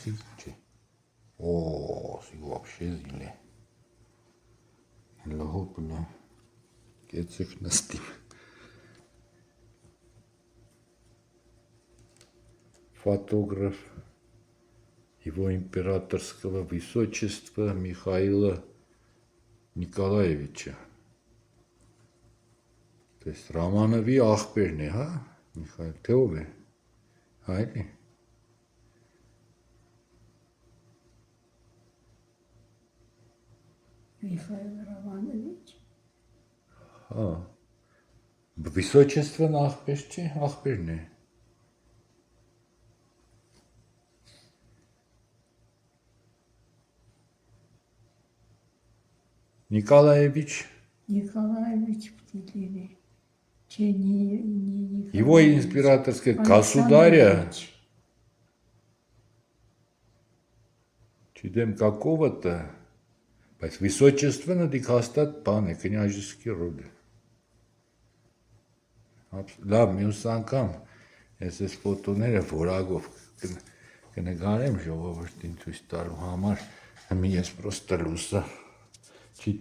Сигче. О, сиг вообще зиле. Лохопна. Кецик настим. Фотограф его императорского высочества Михаила Николаевича. То есть Романовի աղբերն է, հա? Միխայել, թե ով է? Հայելի։ Михаил Романович. Հա։ Վիսոչեսtvն աղբեր չի, աղբերն է։ Николаевич. Николаевич Птилини. Его императорское государя. Չգիտեմ какого-то, բայց высочественն դիք հաստատ բան է, կնյաժский род է։ Լավ, մյուս անգամ ես այս ֆոտոները որակով կնկարեմ ժողովրդին ցույց տալու համար, հիմա ես պրոստը լուսա չի